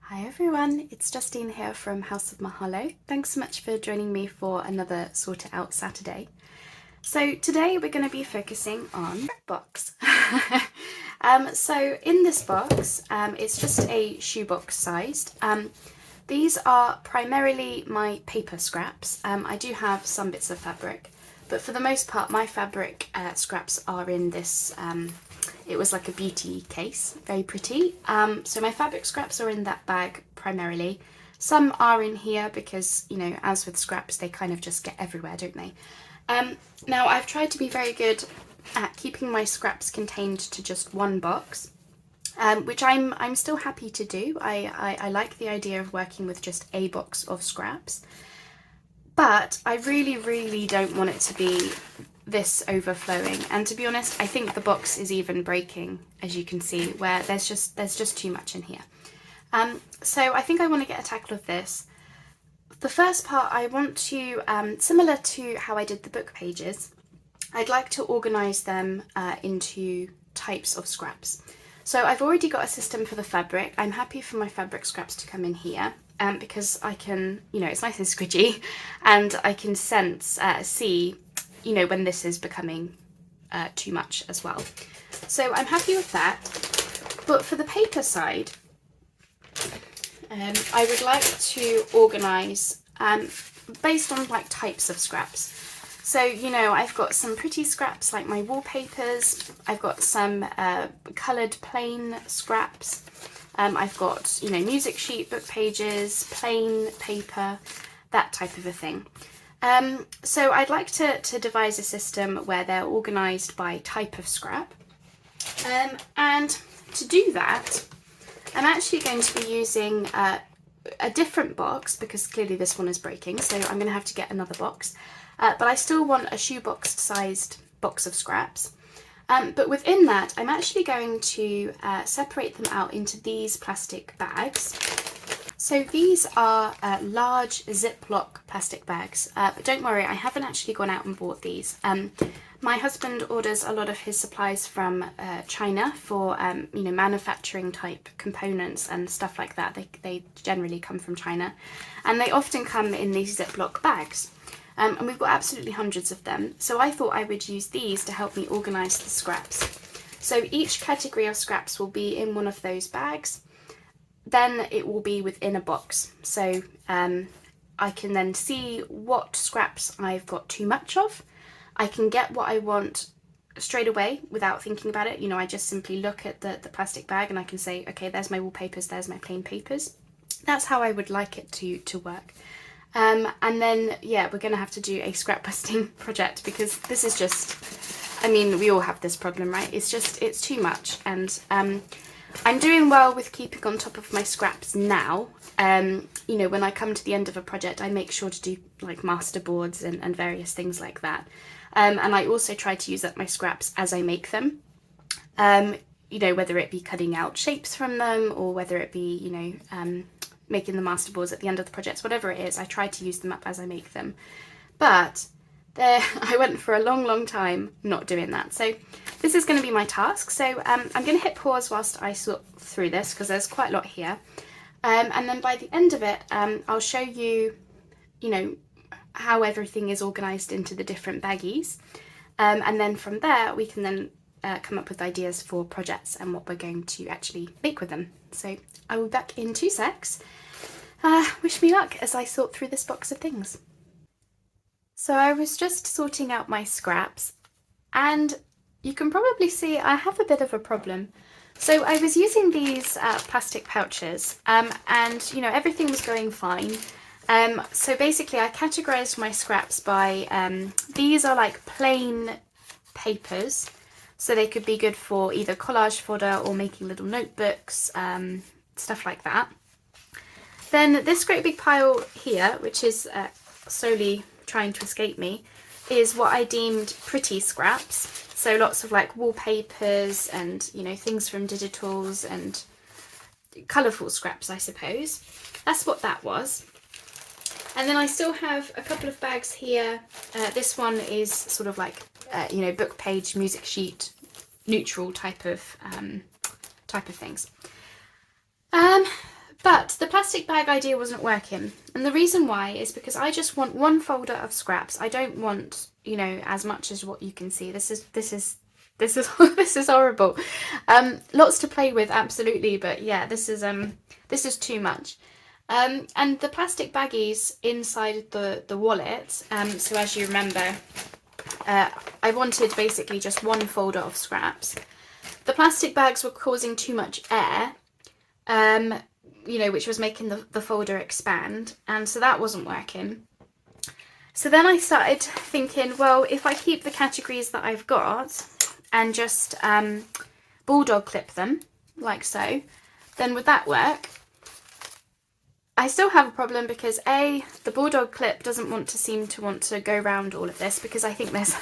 Hi everyone, it's Justine here from House of Mahalo. Thanks so much for joining me for another Sort It Out Saturday. So today we're going to be focusing on box. So in this box, it's just a shoebox sized. These are primarily my paper scraps. I do have some bits of fabric, but for the most part my fabric scraps are in this it was like a beauty case, very pretty. So my fabric scraps are in that bag primarily. Some are in here because, you know, as with scraps, they kind of just get everywhere, don't they? Now I've tried to be very good at keeping my scraps contained to just one box, which I'm still happy to do. I like the idea of working with just a box of scraps, but I really don't want it to be this overflowing, and to be honest I think the box is even breaking, as you can see, where there's just too much in here. So I think I want to get a tackle of this. The first part I want to, similar to how I did the book pages, I'd like to organise them into types of scraps. So I've already got a system for the fabric. I'm happy for my fabric scraps to come in here because I can, you know, it's nice and squidgy and I can see, you know, when this is becoming too much as well. So I'm happy with that. But for the paper side, I would like to organise based on like types of scraps. So, you know, I've got some pretty scraps like my wallpapers, I've got some coloured plain scraps, I've got, you know, music sheet, book pages, plain paper, that type of a thing. So I'd like to devise a system where they're organised by type of scrap, and to do that I'm actually going to be using a different box because clearly this one is breaking, so I'm going to have to get another box, but I still want a shoebox sized box of scraps. But within that I'm actually going to separate them out into these plastic bags. So these are large Ziploc plastic bags, but don't worry, I haven't actually gone out and bought these. My husband orders a lot of his supplies from China for you know, manufacturing type components and stuff like that. They generally come from China, and they often come in these Ziploc bags. And we've got absolutely hundreds of them, so I thought I would use these to help me organise the scraps. So each category of scraps will be in one of those bags. Then it will be within a box, so I can then see what scraps I've got too much of. I can get what I want straight away without thinking about it. You know, I just simply look at the plastic bag and I can say, okay, there's my wallpapers, there's my plain papers. That's how I would like it to work. And then, yeah, we're going to have to do a scrap busting project because this is just, I mean, we all have this problem, right? It's too much, and I'm doing well with keeping on top of my scraps now. You know, when I come to the end of a project, I make sure to do like master boards and various things like that. And I also try to use up my scraps as I make them. You know, whether it be cutting out shapes from them or whether it be, you know, making the master boards at the end of the projects, whatever it is, I try to use them up as I make them. But there, I went for a long time not doing that. So this is going to be my task. So I'm going to hit pause whilst I sort through this because there's quite a lot here. And then by the end of it, I'll show you, you know, how everything is organised into the different baggies. And then from there, we can then come up with ideas for projects and what we're going to actually make with them. So I will be back in 2 secs. Wish me luck as I sort through this box of things. So I was just sorting out my scraps, and you can probably see I have a bit of a problem. So I was using these plastic pouches, and you know, everything was going fine. So basically I categorised my scraps by, these are like plain papers, so they could be good for either collage fodder or making little notebooks, stuff like that. Then this great big pile here, which is slowly trying to escape me, is what I deemed pretty scraps. So lots of like wallpapers and, you know, things from digitals and colourful scraps, I suppose. That's what that was. And then I still have a couple of bags here. This one is sort of like, you know, book page, music sheet, neutral type of things. But the plastic bag idea wasn't working, and the reason why is because I just want one folder of scraps. I don't want, you know, as much as what you can see. This is this is horrible. Lots to play with, absolutely, but yeah, this is too much. And the plastic baggies inside the wallet. So as you remember, I wanted basically just one folder of scraps. The plastic bags were causing too much air, you know, which was making the folder expand, and so that wasn't working. So then I started thinking, well, if I keep the categories that I've got and just bulldog clip them, like so, then would that work? I still have a problem because A, the bulldog clip doesn't want to go around all of this because I think there's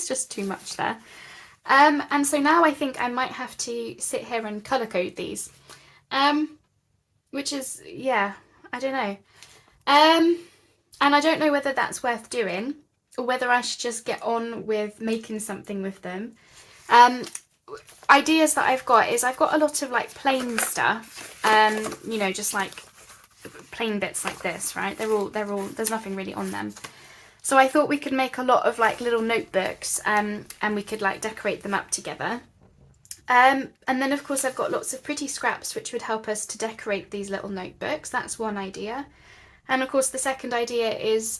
just too much there. And so now I think I might have to sit here and colour code these. Which is, yeah, I don't know. And I don't know whether that's worth doing or whether I should just get on with making something with them. Ideas that I've got is I've got a lot of like plain stuff, you know, just like plain bits like this, right? They're all, there's nothing really on them. So I thought we could make a lot of like little notebooks, and we could like decorate them up together. And then of course I've got lots of pretty scraps which would help us to decorate these little notebooks. That's one idea. And of course the second idea is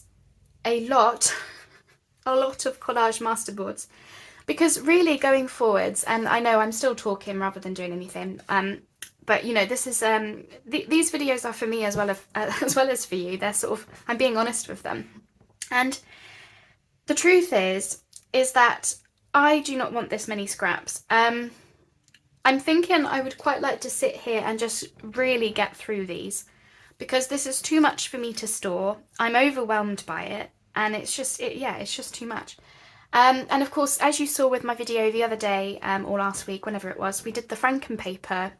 a lot of collage masterboards. Because really going forwards, and I know I'm still talking rather than doing anything, but you know, this is these videos are for me as well as for you. They're sort of, I'm being honest with them. And the truth is that I do not want this many scraps. I'm thinking I would quite like to sit here and just really get through these because this is too much for me to store. I'm overwhelmed by it, and it's just too much. And of course, as you saw with my video the other day, or last week, whenever it was, we did the Frankenpaper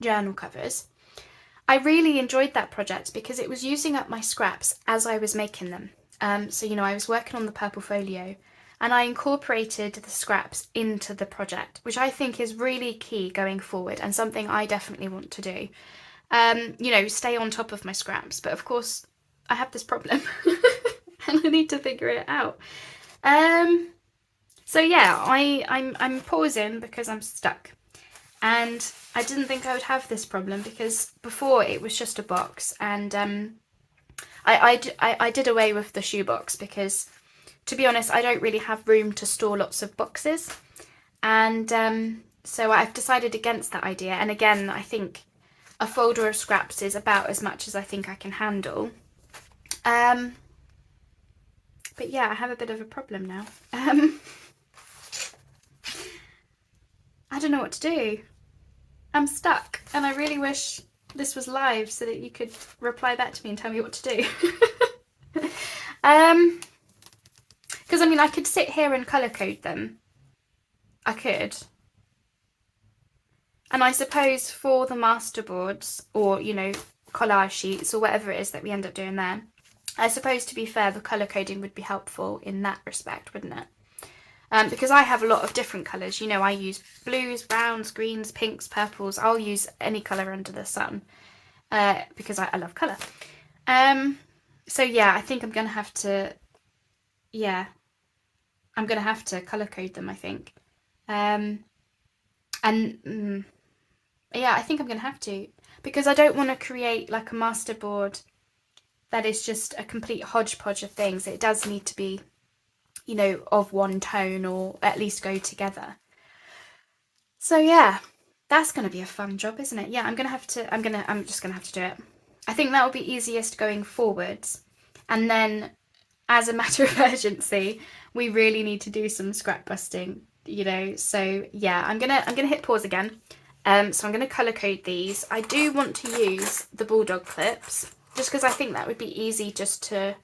journal covers. I really enjoyed that project because it was using up my scraps as I was making them. So, you know, I was working on the purple folio and I incorporated the scraps into the project, which I think is really key going forward and something I definitely want to do. You know, stay on top of my scraps. But of course, I have this problem and I need to figure it out. So yeah, I'm pausing because I'm stuck. And I didn't think I would have this problem because before it was just a box, and I did away with the shoebox because, to be honest, I don't really have room to store lots of boxes, and so I've decided against that idea. And again, I think a folder of scraps is about as much as I think I can handle. But yeah, I have a bit of a problem now. I don't know what to do. I'm stuck, and I really wish this was live so that you could reply back to me and tell me what to do. Because I mean, I could sit here and colour code them. I could. And I suppose for the masterboards, or, you know, collage sheets, or whatever it is that we end up doing there, I suppose, to be fair, the colour coding would be helpful in that respect, wouldn't it? Because I have a lot of different colours. You know, I use blues, browns, greens, pinks, purples. I'll use any colour under the sun because I love colour. So yeah, I think I'm going to have to, yeah, I'm going to have to colour code them, I think. Yeah, I think I'm going to have to, because I don't want to create like a masterboard that is just a complete hodgepodge of things. It does need to be, you know, of one tone, or at least go together. So yeah, that's going to be a fun job, isn't it? Yeah, I'm just going to have to do it. I think that will be easiest going forwards. And then as a matter of urgency, we really need to do some scrap busting, you know. So yeah, I'm going to hit pause again. So I'm going to colour code these. I do want to use the bulldog clips just because I think that would be easy just to,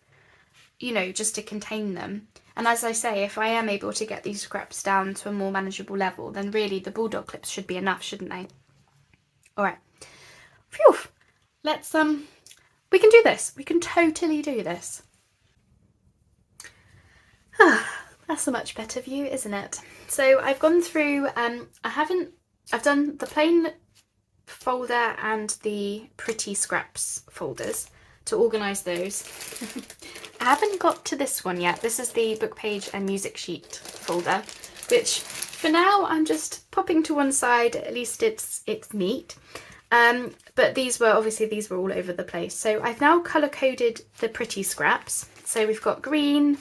you know, just to contain them. And as I say, if I am able to get these scraps down to a more manageable level, then really the bulldog clips should be enough, shouldn't they? All right. Phew. Let's, we can do this. We can totally do this. That's a much better view, isn't it? So I've gone through, I've done the plain folder and the pretty scraps folders to organise those. I haven't got to this one yet. This is the book page and music sheet folder, which for now I'm just popping to one side. At least it's neat. But these were all over the place. So I've now colour coded the pretty scraps. So we've got green,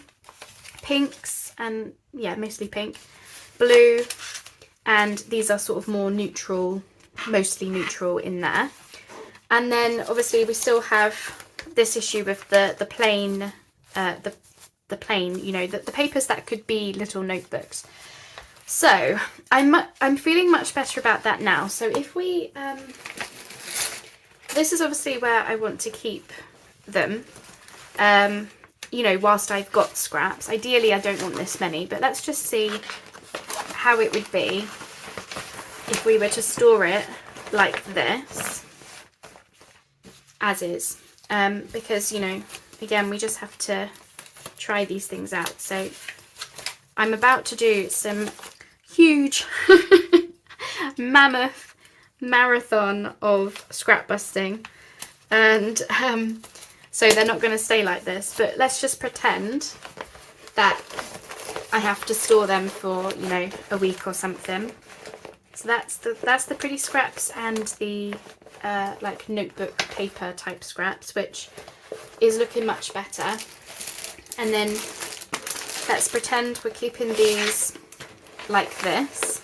pinks, and yeah, mostly pink, blue, and these are sort of more neutral, mostly neutral in there. And then obviously we still have this issue with the plain, the plain, you know, the papers that could be little notebooks. So I'm feeling much better about that now. So if we, this is obviously where I want to keep them, you know, whilst I've got scraps. Ideally I don't want this many, but let's just see how it would be if we were to store it like this, as is, because, you know, again, we just have to try these things out. So I'm about to do some huge mammoth marathon of scrap busting, and so they're not going to stay like this, but let's just pretend that I have to store them for, you know, a week or something. So that's the pretty scraps and the like notebook paper type scraps, which is looking much better. And then let's pretend we're keeping these like this.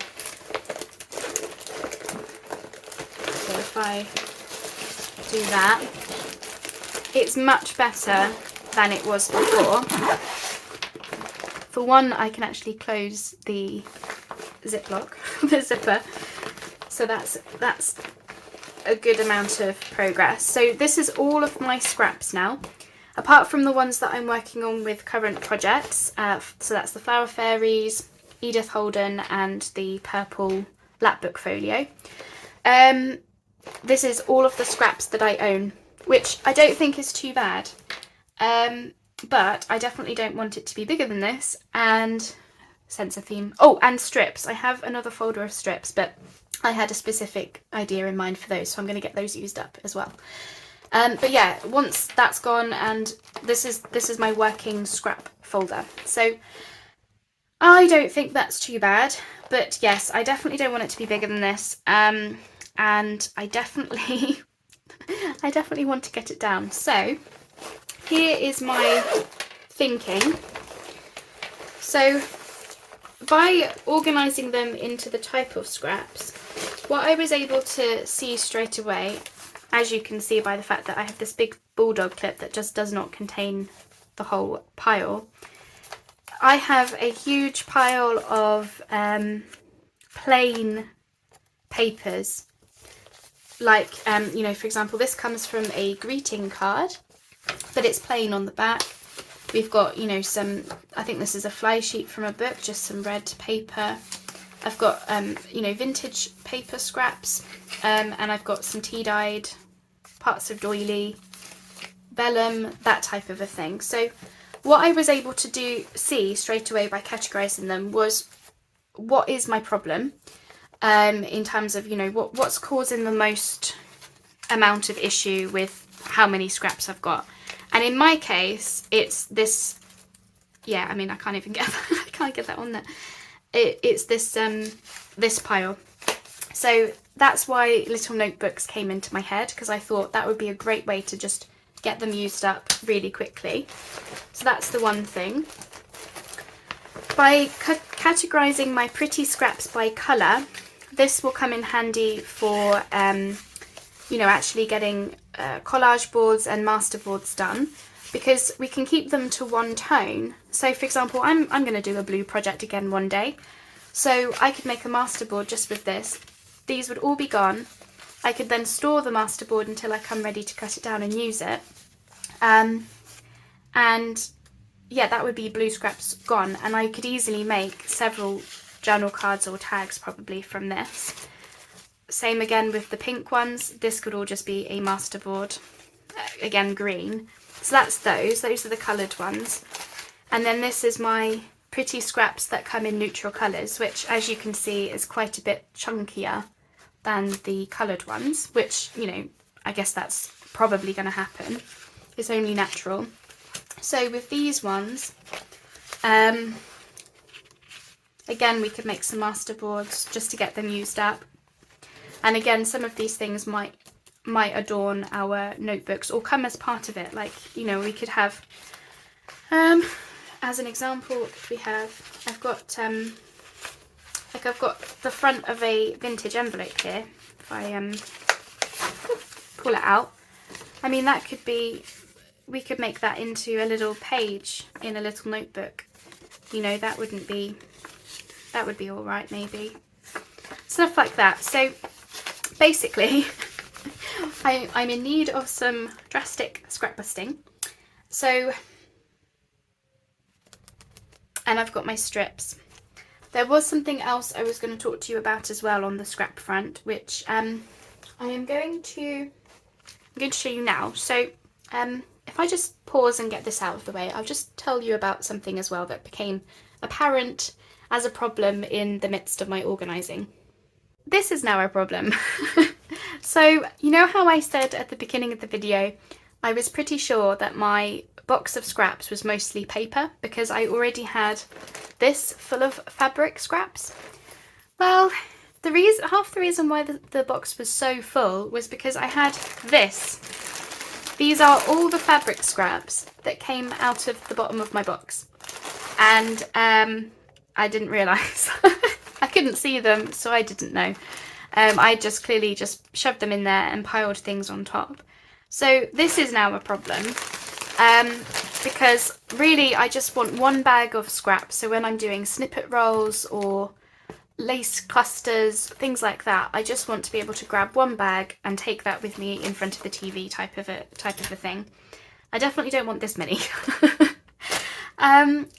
So if I do that, it's much better than it was before. For one, I can actually close the Ziploc, the zipper, so that's a good amount of progress. So this is all of my scraps now, apart from the ones that I'm working on with current projects. So that's the Flower Fairies, Edith Holden, and the purple lapbook folio. This is all of the scraps that I own, which I don't think is too bad, but I definitely don't want it to be bigger than this. And sense of theme. Oh, and strips. I have another folder of strips, but I had a specific idea in mind for those, so I'm going to get those used up as well. But yeah, once that's gone, and this is my working scrap folder. So I don't think that's too bad, but yes, I definitely don't want it to be bigger than this. And I definitely want to get it down. So here is my thinking. So by organising them into the type of scraps, what I was able to see straight away, as you can see by the fact that I have this big bulldog clip that just does not contain the whole pile, I have a huge pile of plain papers. Like, you know, for example, this comes from a greeting card, but it's plain on the back. We've got, you know, some, I think this is a fly sheet from a book, just some red paper. I've got, you know, vintage paper scraps, and I've got some tea-dyed parts of doily, vellum, that type of a thing. So what I was able to see straight away by categorising them was what is my problem, in terms of, you know, what's causing the most amount of issue with how many scraps I've got. And in my case, it's this, yeah, I mean, I can't even get that, I can't get that on there. It's this, this pile. So that's why little notebooks came into my head, because I thought that would be a great way to just get them used up really quickly. So that's the one thing. By categorising my pretty scraps by colour, this will come in handy for, you know, actually getting collage boards and masterboards done, because we can keep them to one tone. So for example, I'm going to do a blue project again one day, so I could make a masterboard just with this. These would all be gone. I could then store the masterboard until I come ready to cut it down and use it, and yeah, that would be blue scraps gone, and I could easily make several journal cards or tags probably from this. Same again with the pink ones. This could all just be a masterboard, again green. So that's those are the coloured ones. And then this is my pretty scraps that come in neutral colours, which as you can see is quite a bit chunkier than the coloured ones, which, you know, I guess that's probably going to happen. It's only natural. So with these ones, again, we could make some master boards just to get them used up. And again, some of these things might adorn our notebooks or come as part of it. Like, you know, we could have, as an example, I've got the front of a vintage envelope here. If I pull it out, I mean, that could be, we could make that into a little page in a little notebook. You know, that would be all right, maybe. Stuff like that. So basically, I'm in need of some drastic scrap busting. So, and I've got my strips. There was something else I was going to talk to you about as well on the scrap front, which I'm going to show you now. So if I just pause and get this out of the way, I'll just tell you about something as well that became apparent as a problem in the midst of my organising. This is now a problem. So, you know how I said at the beginning of the video, I was pretty sure that my box of scraps was mostly paper because I already had this full of fabric scraps? Well, half the reason why the box was so full was because I had this. These are all the fabric scraps that came out of the bottom of my box. And I didn't realise. I couldn't see them, so I didn't know. I just clearly just shoved them in there and piled things on top. So this is now a problem because really I just want one bag of scraps. So when I'm doing snippet rolls or lace clusters, things like that, I just want to be able to grab one bag and take that with me in front of the TV type of a thing. I definitely don't want this many.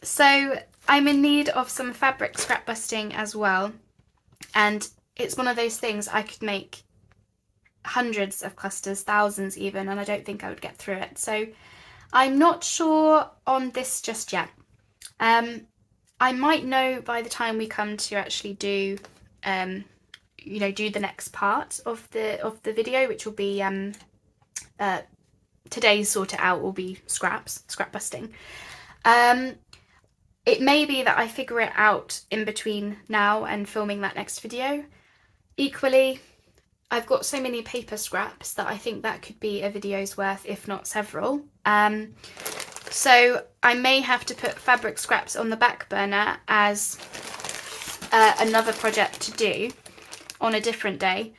So I'm in need of some fabric scrap busting as well, and it's one of those things I could make hundreds of clusters, thousands even, and I don't think I would get through it. So I'm not sure on this just yet. I might know by the time we come to actually do, you know, do the next part of the video, which will be today's sort it out will be scrap busting. It may be that I figure it out in between now and filming that next video. Equally, I've got so many paper scraps that I think that could be a video's worth, if not several. So I may have to put fabric scraps on the back burner as another project to do on a different day.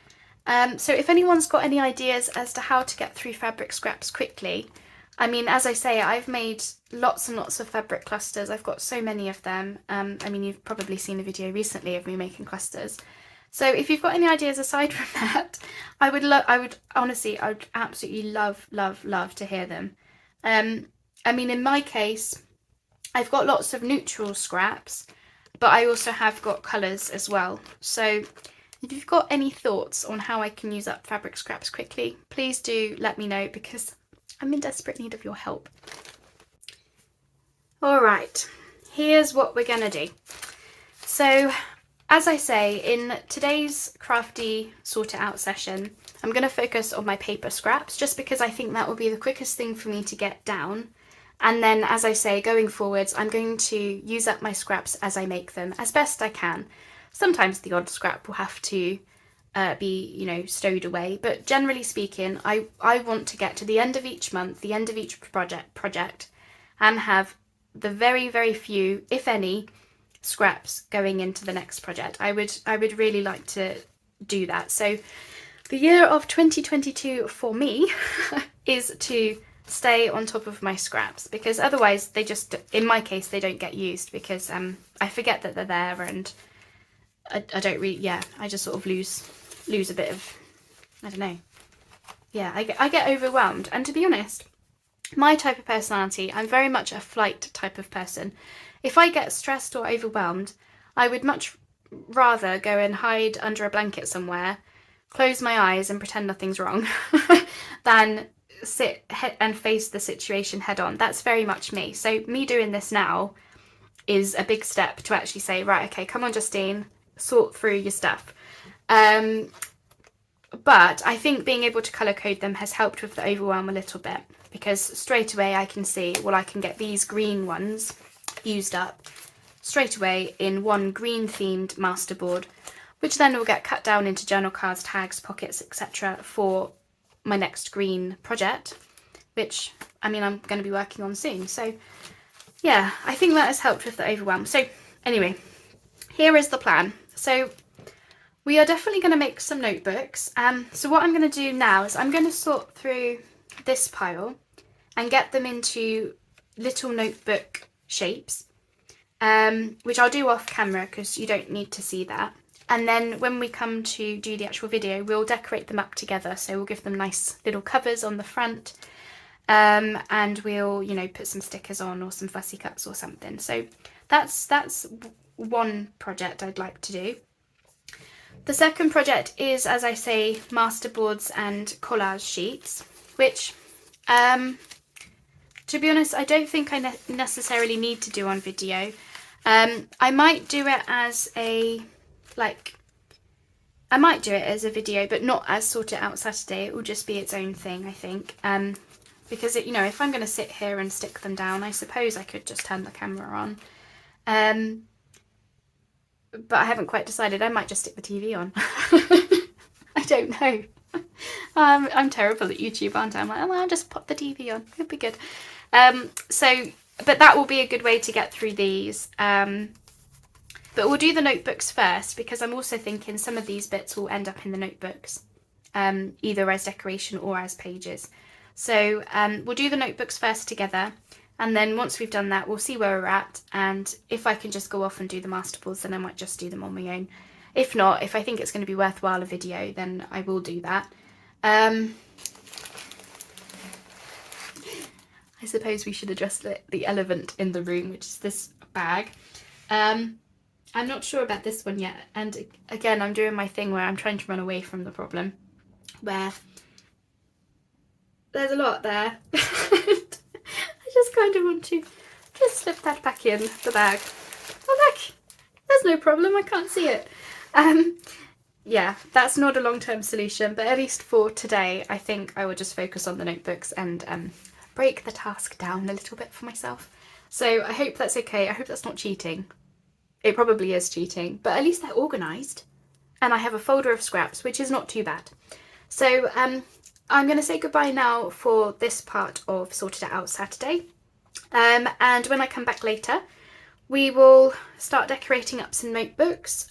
So if anyone's got any ideas as to how to get through fabric scraps quickly, I mean, as I say, I've made lots and lots of fabric clusters. I've got so many of them. I mean, you've probably seen a video recently of me making clusters. So if you've got any ideas aside from that, I would honestly, I would absolutely love to hear them. I mean, in my case, I've got lots of neutral scraps, but I also have got colours as well. So if you've got any thoughts on how I can use up fabric scraps quickly, please do let me know because I'm in desperate need of your help. All right, here's what we're gonna do. So, as I say, in today's crafty sort it out session, I'm gonna focus on my paper scraps just because I think that will be the quickest thing for me to get down. And then, as I say, going forwards, I'm going to use up my scraps as I make them as best I can. Sometimes the odd scrap will have to be, you know, stowed away, but generally speaking, I want to get to the end of each month, the end of each project, and have the very few, if any, scraps going into the next project. I would really like to do that. So the year of 2022 for me is to stay on top of my scraps, because otherwise they just, in my case, they don't get used because I forget that they're there, and I don't really, yeah, I just sort of lose a bit of, I don't know. Yeah, I get overwhelmed. And to be honest, my type of personality, I'm very much a flight type of person. If I get stressed or overwhelmed, I would much rather go and hide under a blanket somewhere, close my eyes and pretend nothing's wrong than sit and face the situation head on. That's very much me. So me doing this now is a big step to actually say, right, okay, come on, Justine, sort through your stuff. But I think being able to colour code them has helped with the overwhelm a little bit, because straight away I can see, well, I can get these green ones used up straight away in one green themed masterboard, which then will get cut down into journal cards, tags, pockets, etc. for my next green project, which, I mean, I'm going to be working on soon. So yeah, I think that has helped with the overwhelm. So anyway, here is the plan. So we are definitely going to make some notebooks. So what I'm going to do now is I'm going to sort through this pile and get them into little notebook shapes, which I'll do off camera because you don't need to see that. And then when we come to do the actual video, we'll decorate them up together. So we'll give them nice little covers on the front, and we'll, you know, put some stickers on or some fussy cuts or something. So that's one project I'd like to do. The second project is, as I say, masterboards and collage sheets, which, to be honest, I don't think I necessarily need to do on video. I might do it as a, I might do it as a video, but not as Sort It Out Saturday. It will just be its own thing, I think. Because, you know, if I'm going to sit here and stick them down, I suppose I could just turn the camera on. But I haven't quite decided. I might just stick the TV on. I don't know. I'm terrible at YouTube, aren't I? I'm like, oh, I'll just pop the TV on. It'll be good. But that will be a good way to get through these. But we'll do the notebooks first, because I'm also thinking some of these bits will end up in the notebooks, either as decoration or as pages. So we'll do the notebooks first together. And then once we've done that, we'll see where we're at. And if I can just go off and do the masterboards, then I might just do them on my own. If not, if I think it's going to be worthwhile a video, then I will do that. I suppose we should address the elephant in the room, which is this bag. I'm not sure about this one yet. And again, I'm doing my thing where I'm trying to run away from the problem, where there's a lot there. I just kind of want to just slip that back in the bag. Oh look, there's no problem, I can't see it. Yeah, that's not a long-term solution, but at least for today, I think I will just focus on the notebooks and break the task down a little bit for myself. So I hope that's okay. I hope that's not cheating. It probably is cheating, but at least they're organised. And I have a folder of scraps, which is not too bad. So I'm going to say goodbye now for this part of Sorted It Out Saturday. And when I come back later, we will start decorating up some notebooks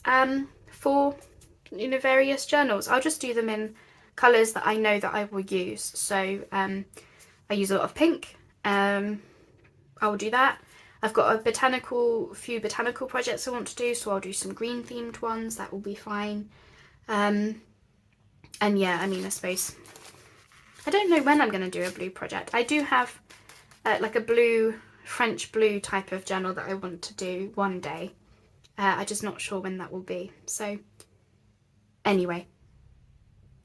for, you know, various journals. I'll just do them in colours that I know that I will use. So I use a lot of pink. I will do that. I've got a few botanical projects I want to do, so I'll do some green themed ones. That will be fine. And yeah, I mean, I suppose I don't know when I'm going to do a blue project. I do have like a blue, French blue type of journal that I want to do one day. I'm just not sure when that will be. So anyway,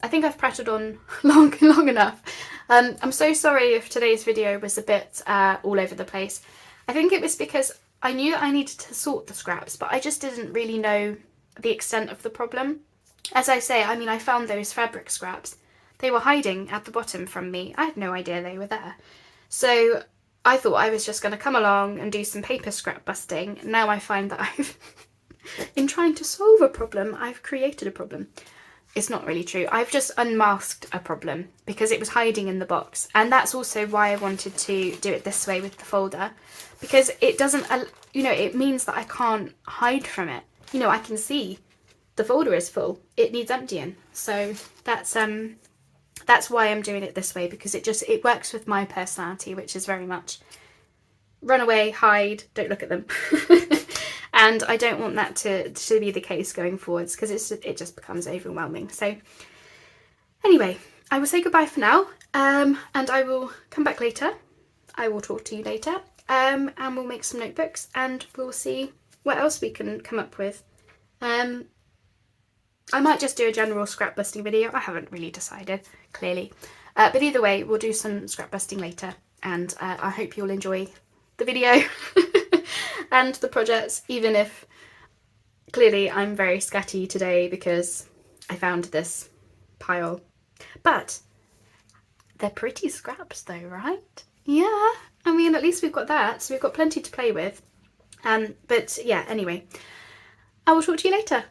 I think I've prattled on long enough. I'm so sorry if today's video was a bit all over the place. I think it was because I knew that I needed to sort the scraps, but I just didn't really know the extent of the problem. As I say, I mean, I found those fabric scraps. They were hiding at the bottom from me. I had no idea they were there. So I thought I was just going to come along and do some paper scrap busting. Now I find that I've, in trying to solve a problem, I've created a problem. It's not really true. I've just unmasked a problem because it was hiding in the box. And that's also why I wanted to do it this way with the folder, because it doesn't, you know, it means that I can't hide from it. You know, I can see the folder is full. It needs emptying. So that's why I'm doing it this way, because it works with my personality, which is very much run away, hide, don't look at them. And I don't want that to be the case going forwards, because it just becomes overwhelming. So anyway, I will say goodbye for now, and I will come back later. I will talk to you later, and we'll make some notebooks, and we'll see what else we can come up with. I might just do a general scrap busting video. I haven't really decided, clearly. But either way, we'll do some scrap busting later. And I hope you'll enjoy the video and the projects, even if clearly I'm very scatty today because I found this pile. But they're pretty scraps though, right? Yeah, I mean, at least we've got that, so we've got plenty to play with. But yeah, anyway, I will talk to you later.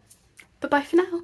Bye bye for now.